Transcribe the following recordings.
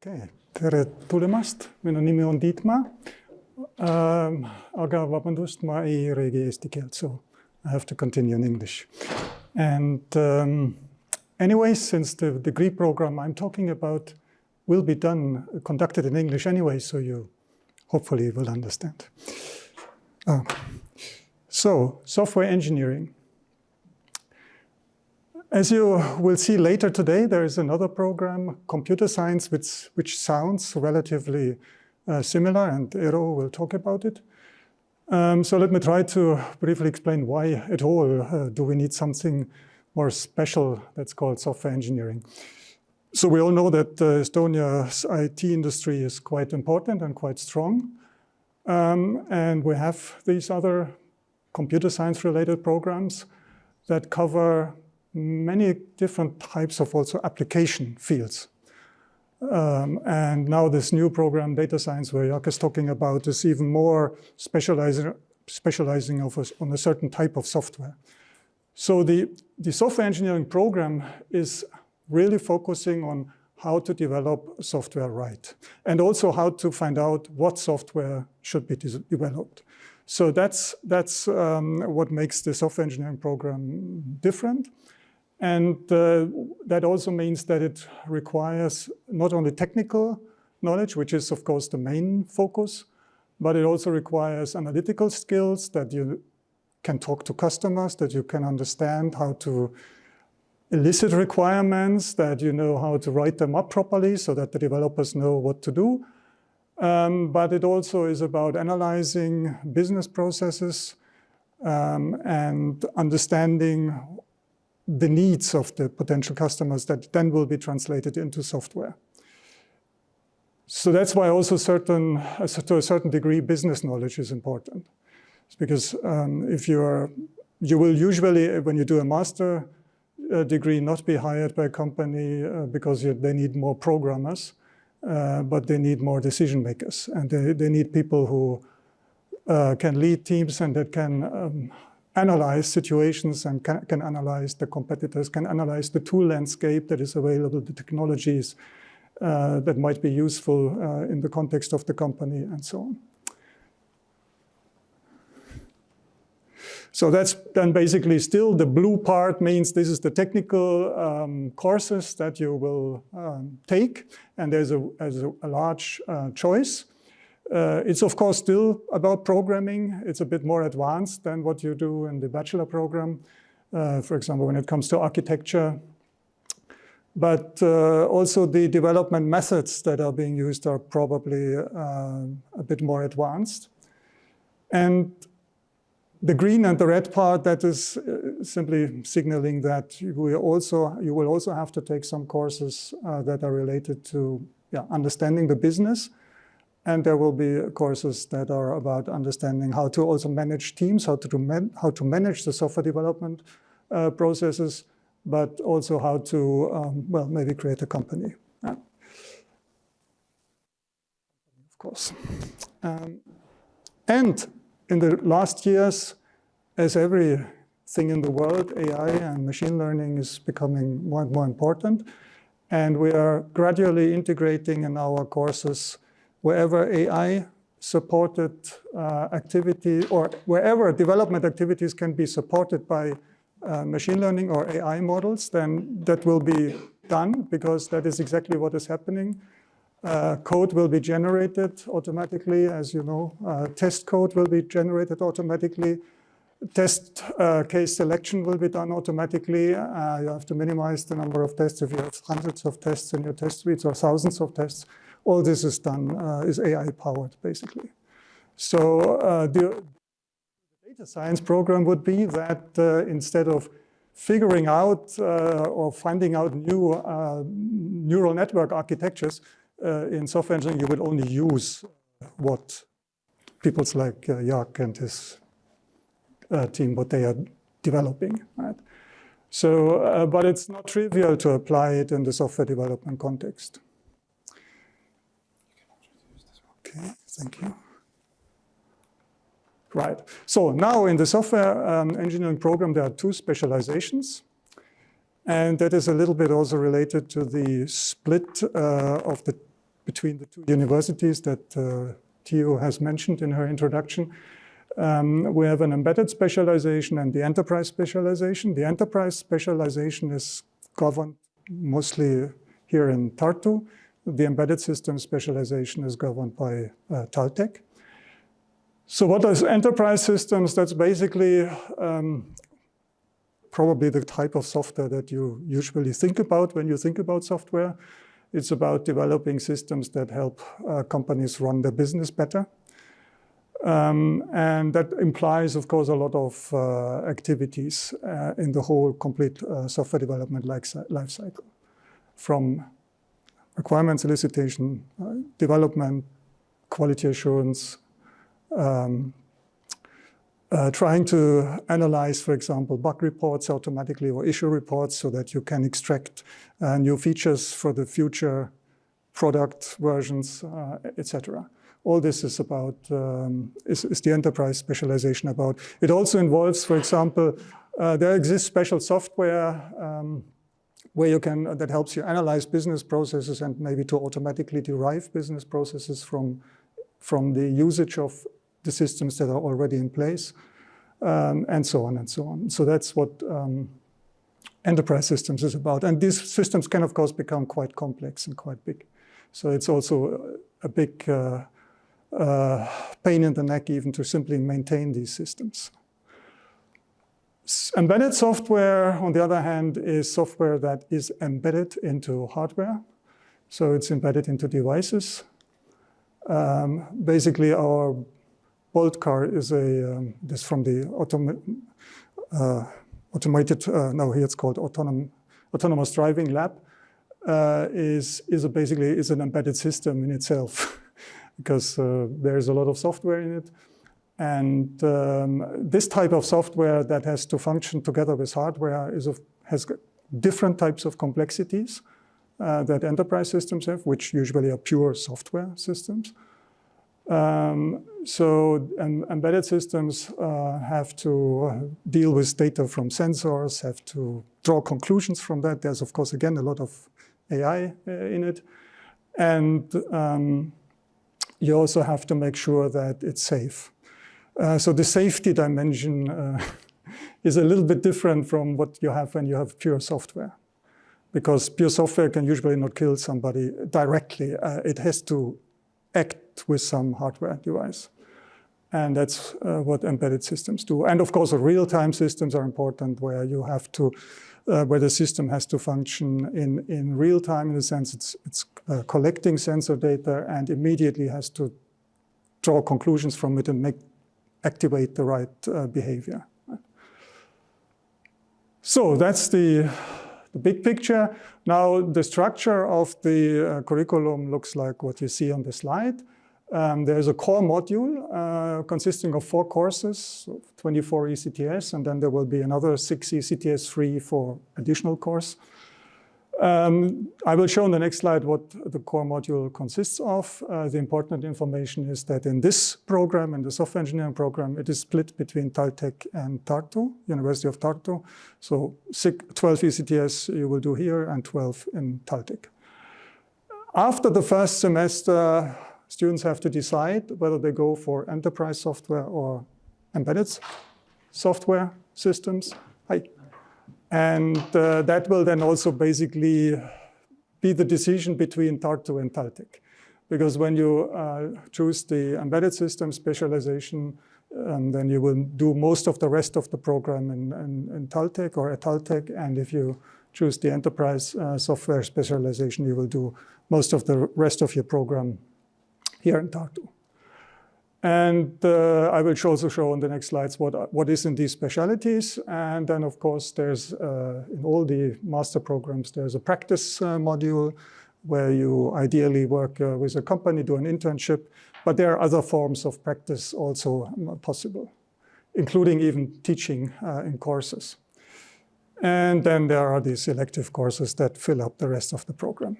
Tere tulemast, minu nimi on Dietmar, aga vabandust, ma ei räägi eesti keelt, so I have to continue in English. And anyway, since the degree program I'm talking about will be conducted in English anyway, so you hopefully will understand. So, software engineering. As you will see later today, there is another program, computer science, which sounds relatively similar, and Eero will talk about it. So let me try to briefly explain why at all do we need something more special that's called software engineering. So we all know that Estonia's IT industry is quite important and quite strong. And we have these other computer science related programs that cover many different types of also application fields. And now this new program, data science, where Jaak is talking about, is even more specializing on a certain type of software. So the software engineering program is really focusing on how to develop software right, and also how to find out what software should be developed. So that's what makes the software engineering program different. And that also means that it requires not only technical knowledge, which is of course the main focus, but it also requires analytical skills, that you can talk to customers, that you can understand how to elicit requirements, that you know how to write them up properly so that the developers know what to do. But it also is about analyzing business processes and understanding the needs of the potential customers that then will be translated into software. So that's why also to a certain degree, business knowledge is important. It's because you will usually, when you do a master degree, not be hired by a company because they need more programmers, but they need more decision makers. And they need people who can lead teams and that can analyze situations and can analyze the competitors, can analyze the tool landscape that is available, the technologies that might be useful in the context of the company, and so on. So that's then basically still the blue part means this is the technical courses that you will take, and there's a large choice. It's of course still about programming. It's a bit more advanced than what you do in the bachelor program, for example, when it comes to architecture. But also the development methods that are being used are probably a bit more advanced. And the green and the red part, that is simply signaling that you will also have to take some courses that are related to understanding the business. And there will be courses that are about understanding how to also manage teams, how to manage the software development processes, but also how to, maybe create a company. Of course. And in the last years, as everything in the world, AI and machine learning is becoming more and more important. And we are gradually integrating in our courses wherever AI-supported activity or wherever development activities can be supported by machine learning or AI models, then that will be done, because that is exactly what is happening. Code will be generated automatically, as you know. Test code will be generated automatically. Test case selection will be done automatically. You have to minimize the number of tests if you have hundreds of tests in your test suites or thousands of tests. All this is done, is AI-powered, basically. So the data science program would be that instead of figuring out or finding out new neural network architectures in software engineering, you would only use what people like Jaak and his team, what they are developing, right? So, but it's not trivial to apply it in the software development context. Okay, thank you. Right, so now in the software engineering program, there are two specializations. And that is a little bit also related to the split of the between the two universities that Theo has mentioned in her introduction. We have an embedded specialization and the enterprise specialization. The enterprise specialization is governed mostly here in Tartu. The embedded system specialization is governed by TalTech. So what is enterprise systems? That's basically probably the type of software that you usually think about when you think about software. It's about developing systems that help companies run their business better. And that implies, of course, a lot of activities in the whole complete software development life cycle, from requirement solicitation, development, quality assurance, trying to analyze, for example, bug reports automatically or issue reports so that you can extract new features for the future product versions, etc. All this is about, is the enterprise specialization about. It also involves, for example, there exists special software where you can, that helps you analyze business processes and maybe to automatically derive business processes from the usage of the systems that are already in place, and so on and so on. So that's what enterprise systems is about. And these systems can, of course, become quite complex and quite big. So it's also a big pain in the neck even to simply maintain these systems. Embedded software, on the other hand, is software that is embedded into hardware. So it's embedded into devices. Basically, our Bolt car is this from the automated, no, here it's called autonomous driving lab, is an embedded system in itself because there's a lot of software in it. And this type of software that has to function together with hardware has different types of complexities that enterprise systems have, which usually are pure software systems. So embedded systems have to deal with data from sensors, have to draw conclusions from that. There's, of course, again, a lot of AI in it. And you also have to make sure that it's safe. So the safety dimension is a little bit different from what you have when you have pure software. Because pure software can usually not kill somebody directly. It has to act with some hardware device. And that's what embedded systems do. And of course, real-time systems are important where you have to, where the system has to function in real time, in the sense it's collecting sensor data and immediately has to draw conclusions from it and activate the right behavior. So that's the big picture. Now, the structure of the curriculum looks like what you see on the slide. There's a core module consisting of 4 courses, so 24 ECTS, and then there will be another 6 ECTS free for additional course. I will show on the next slide what the core module consists of. The important information is that in this program, in the software engineering program, it is split between TalTech and Tartu, University of Tartu. So 12 ECTS you will do here and 12 in TalTech. After the first semester, students have to decide whether they go for enterprise software or embedded software systems. And that will then also basically be the decision between Tartu and TalTech. Because when you choose the embedded system specialization, then you will do most of the rest of the program in TalTech or at TalTech. And if you choose the enterprise software specialization, you will do most of the rest of your program here in Tartu. And I will also show on the next slides what is in these specialties. And then, of course, there's, in all the master programs, there's a practice module where you ideally work with a company, do an internship. But there are other forms of practice also possible, including even teaching in courses. And then there are these elective courses that fill up the rest of the program,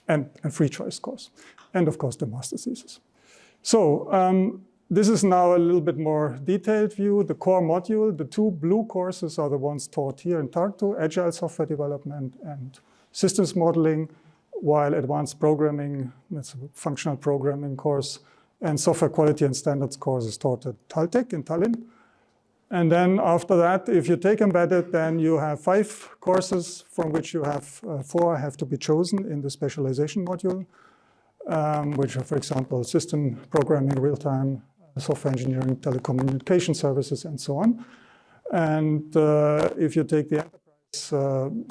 and a free choice course. And, of course, the master's thesis. So this is now a little bit more detailed view. The core module, the 2 blue courses are the ones taught here in Tartu, Agile Software Development and Systems Modeling. while advanced programming, that's a functional programming course, and software quality and standards course is taught at TalTech in Tallinn. And then after that, if you take embedded, then you have 5 courses from which you have 4 have to be chosen in the specialization module, which are, for example, system programming, real-time, software engineering, telecommunication services, and so on. And if you take the enterprise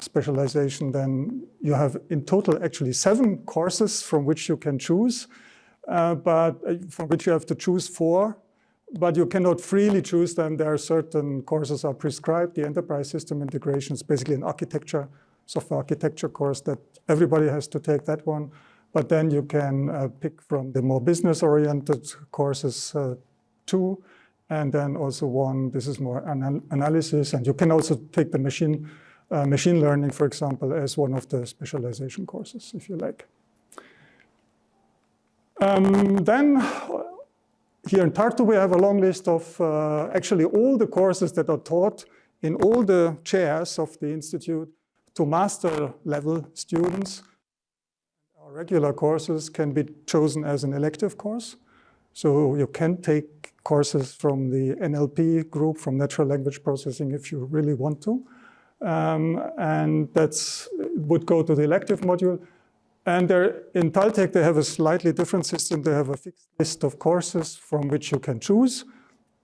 specialization, then you have in total actually 7 courses from which you can choose, but from which you have to choose 4. But you cannot freely choose them. There are certain courses are prescribed. The enterprise system integration is basically an architecture, software architecture course that everybody has to take that one. But then you can pick from the more business-oriented courses 2, and then also 1, this is more analysis. And you can also take the machine learning, for example, as one of the specialization courses, if you like. Then, here in Tartu, we have a long list of actually all the courses that are taught in all the chairs of the institute to master level students. Our regular courses can be chosen as an elective course. So you can take courses from the NLP group, from natural language processing, if you really want to. And that would go to the elective module. And in TalTech, they have a slightly different system. They have a fixed list of courses from which you can choose.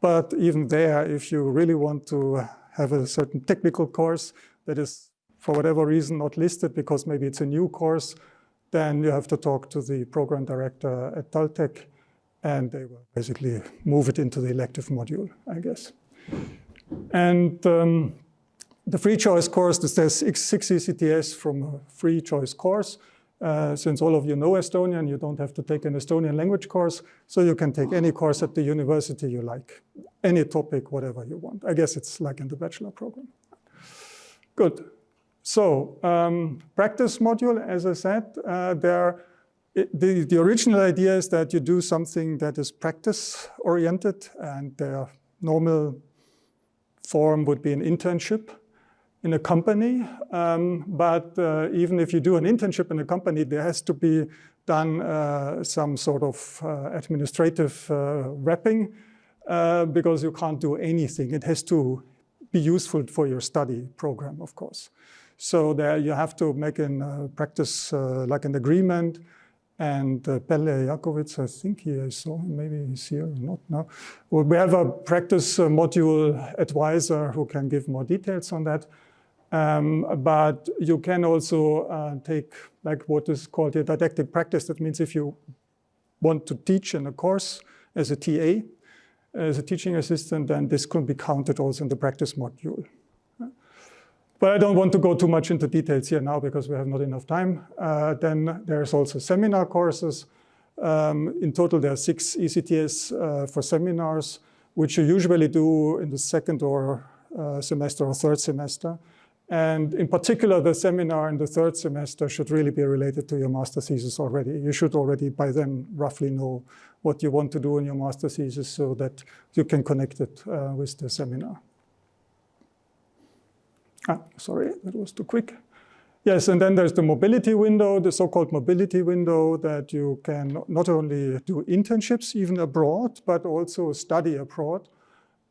But even there, if you really want to have a certain technical course that is, for whatever reason, not listed because maybe it's a new course, then you have to talk to the program director at TalTech, and they will basically move it into the elective module, I guess. And the free choice course, there's 6 ECTS from a free choice course. Since all of you know Estonian, you don't have to take an Estonian language course, so you can take any course at the university you like, any topic, whatever you want. I guess it's like in the bachelor program. Good. So, practice module, as I said, the original idea is that you do something that is practice-oriented, and the normal form would be an internship in a company, but even if you do an internship in a company, there has to be done some sort of administrative wrapping because you can't do anything. It has to be useful for your study program, of course. So there you have to make a practice like an agreement. And Pelle Jakovic, I think I saw him, maybe he's here or not now. Well, we have a practice module advisor who can give more details on that. But you can also take like what is called a didactic practice. That means if you want to teach in a course as a TA, as a teaching assistant, then this could be counted also in the practice module. But I don't want to go too much into details here now because we have not enough time. Then there's also seminar courses. In total, there are 6 ECTS for seminars, which you usually do in the 2nd or semester or 3rd semester. And in particular, the seminar in the 3rd semester should really be related to your master thesis already. You should already by then roughly know what you want to do in your master thesis so that you can connect it with the seminar. Sorry, that was too quick. Yes, and then there's the mobility window, the so-called mobility window that you can not only do internships even abroad, but also study abroad.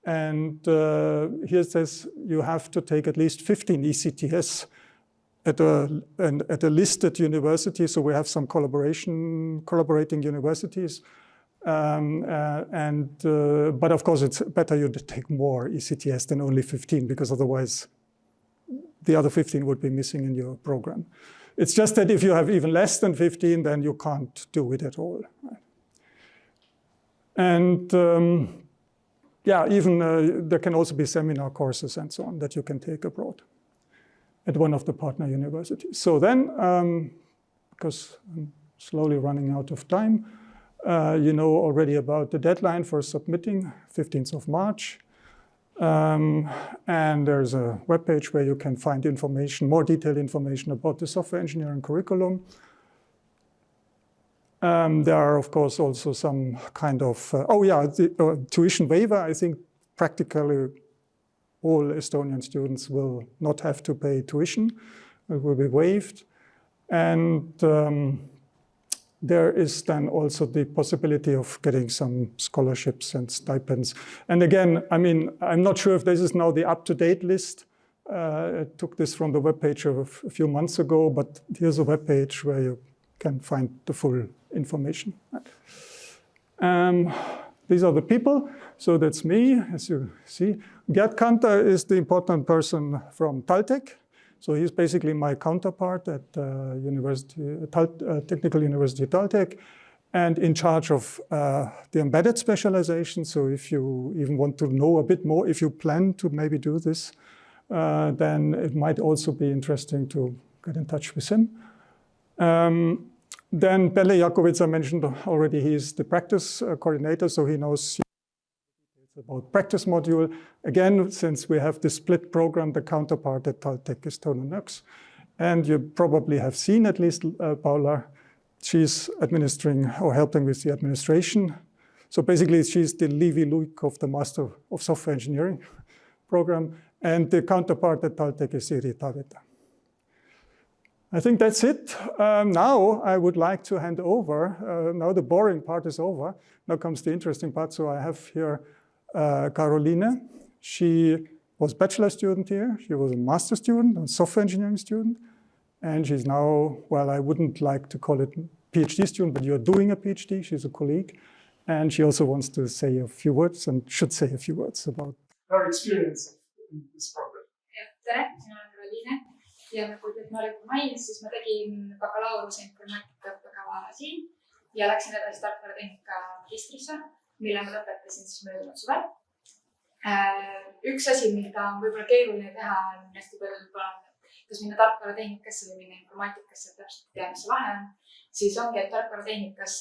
And here it says you have to take at least 15 ECTS at a listed university. So we have some collaborating universities. But of course, it's better you take more ECTS than only 15, because otherwise the other 15 would be missing in your program. It's just that if you have even less than 15, then you can't do it at all. And yeah, even there can also be seminar courses and so on that you can take abroad at one of the partner universities. So then, because I'm slowly running out of time, you know already about the deadline for submitting, 15th of March. And there's a webpage where you can find information, more detailed information about the software engineering curriculum. There are, of course, also some kind of, the tuition waiver. I think practically all Estonian students will not have to pay tuition. It will be waived. And there is then also the possibility of getting some scholarships and stipends. And again, I mean, I'm not sure if this is now the up-to-date list. I took this from the webpage of a few months ago, but here's a webpage where you can find the full information. These are the people. So that's me, as you see. Gerd Kanter is the important person from TalTech. So he's basically my counterpart at Technical University TalTech and in charge of the embedded specialization. So if you even want to know a bit more, if you plan to maybe do this, then it might also be interesting to get in touch with him. Then Pelle Jakovic, I mentioned already, he's the practice coordinator, so he knows about practice module. Again, since we have this split program, the counterpart at TalTech is Tone Nux. And you probably have seen at least Paula. She's administering or helping with the administration. So basically, she's the Levi Luik of the Master of Software Engineering program. And the counterpart at TalTech is Siri Taveta. I think that's it. Now I would like to hand over. Now the boring part is over. Now comes the interesting part. So I have here Caroline. She was a bachelor student here. She was a master student, a software engineering student. And she's now, well, I wouldn't like to call it PhD student, but you're doing a PhD. She's a colleague. And she also wants to say a few words and should say a few words about her experience in this program. Tere, mina olen Caroline. Ja nagu Marek mainis, siis ma tegin bakalaureuse informaatika õppekava siin ja läksin edasi tarkvaratehnika magistrisse, mille ma lõpetasin siis möödunud suvel. Üks asi, mida on võib-olla keeruline teha, on hästi palju kas minna tarkvaratehnikasse või minna informaatikasse, täpselt tea, mis see vahe on, siis ongi, et tarkvaratehnikas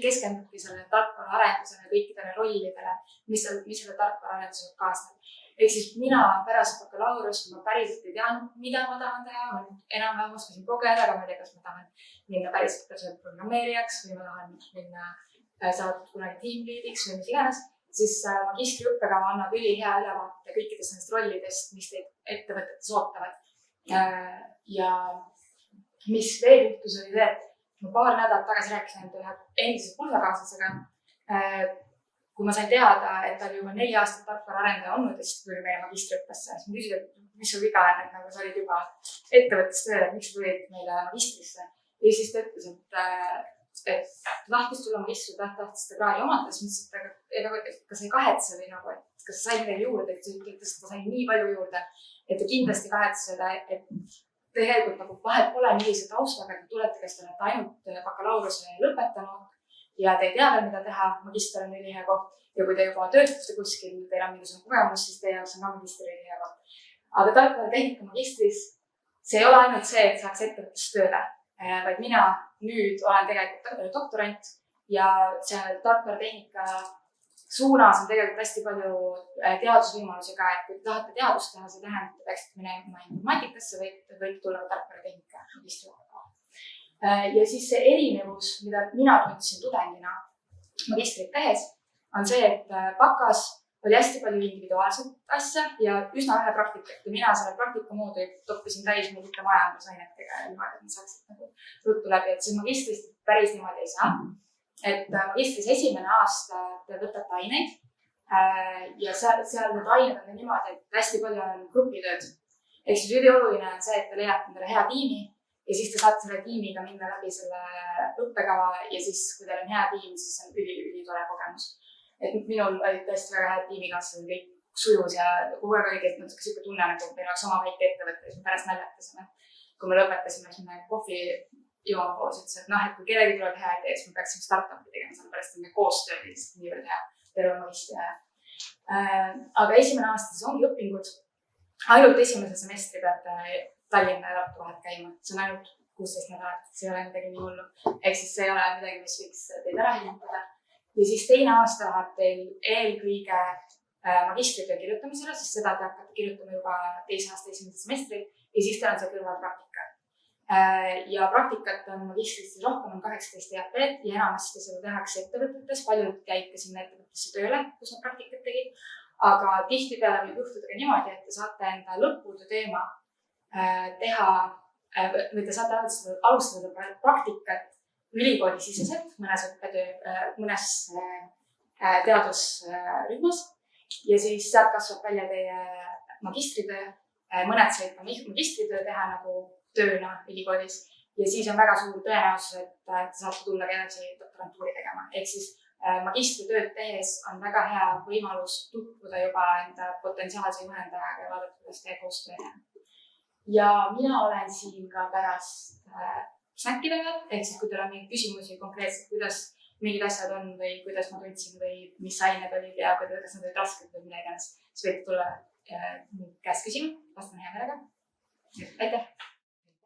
keskendubki selle tarkvaraarendusele, kõikidele rollidele, mis selle tarkvaraarendusega kaasneb. Ehk siis mina pärast bakalaureust ma päriselt ei teadnud, mida ma tahan teha, ma enam-vähem oskasin progeda, aga ma ei tea, kas ma tahan minna päriselt programmeerijaks või ma tahan minna saada kunagi tiimliidiks või mis iganes, siis magistriõppekava annab ülihea ülevaate kõikidest nendest rollidest, mis teid ettevõtetes ootavad. Ja mis veel juhtus oli see, et ma paar nädalat tagasi rääkisin ühe endise kursakaaslasega, kui ma sain teada, et ta oli juba 4 aastat tarkvaraarendaja olnud ja siis tuli meile magistriõppesse. Siis ma küsin, et mis sul viga on, et nagu sa olid juba ettevõttes tööl, et miks tulid meile magistrisse. Ja siis ta ütles, et tahtis tulla magistri, tahtis seda kraadi omada. Siis mõtlesin, et kas ei kahetse või nagu, et kas sa sai midagi juurde, et ta sai nii palju juurde, et ta kindlasti kahetse seda, et tegelikult nagu vahet pole millise taustaga, et tulete, kes te olete ainult bakalaureuse lõpetanud ja te ei tea veel, mida teha, magister on ülihea koht. Ja kui te juba töötate kuskil, teil on mingisugune kogemus, siis teie jaoks on ka magistri ülihea koht. Aga tarkvaratehnika magistris, see ei ole ainult see, et saaks ettevõttes tööle, vaid mina nüüd olen tegelikult doktorant ja seal tarkvaratehnika suunas on tegelikult hästi palju teadusvõimalusi ka, et kui te tahate teadust teha, see tähendab, et te peaksite minema informaatikasse või võite tulla tarkvaratehnika magistriõppekava. Ja siis see erinevus, mida mina tundsin tudengina magistrit tehes, on see, et bakas oli hästi palju individuaalset asja ja üsna vähe praktikat. Ja mina selle praktika moodi toppisin täis mingite majandusainetega ja niimoodi, et ma saaksin nagu ruttu läbi. Et siis magistrist päris niimoodi ei saa. Et magistris esimene aasta te võtate aineid ja seal need ained on niimoodi, et hästi palju on grupitööd. Ehk siis ülioluline on see, et te leiate endale hea tiimi ja siis te saate selle tiimiga minna läbi selle õppekava ja siis, kui teil on hea tiim, siis on üli-tore kogemus. Et minul olid tõesti väga head tiimikaaslased, kõik sujus ja kogu aeg oli selline tunne, nagu meil oleks oma väike ettevõte, siis me pärast naljatasime. Kui me lõpetasime, siis me kohvi jooma koos, ütles, et et kui kellegi tuleb hea idee, siis me peaksime startupi tegema, sellepärast et me koostöö lihtsalt niivõrd hea, terve mõisti hea. Aga esimene aasta siis ongi õpingud. Ainult esimese semestri peate Tallinna ja Tartu vahet käima. See on ainult 16 nädalat, see ei ole midagi nii hullu. Ehk siis see ei ole midagi, mis võiks teid ära hinnutada. Ja siis teine aasta läheb teil eelkõige magistritöö kirjutamisele, sest seda te hakkate kirjutama juba teise aasta esimesel semestril ja siis teil on see kõrval praktika. Ja praktikat on magistris rohkem on 18 EAP-d ja enamasti seda tehakse ettevõtetes. Paljud käib ka sinna ettevõttesse tööle, kus nad praktikat tegid. Aga tihtipeale võib juhtuda ka niimoodi, et te saate enda lõputöö teema teha või te saate alustada praktikat ülikooli siseselt mõnes teadusrühmas ja siis sealt kasvab välja teie magistritöö. Mõned said ka magistritöö teha nagu tööna ülikoolis ja siis on väga suur tõenäosus, et te saate tulla edasi doktorantuuri tegema. Ehk siis magistritööd tehes on väga hea võimalus tutvuda juba enda potentsiaalse juhendajaga ja vaadata, kuidas teie koostöö teha. Ja mina olen siin ka pärast snackide peal, ehk siis kui teil on mingeid küsimusi konkreetselt, kuidas mingid asjad on või kuidas ma tundsin või mis ained olid ja kas nad olid rasked või mida iganes, siis võite tulla mu käest küsima, vastan hea meelega. Aitäh!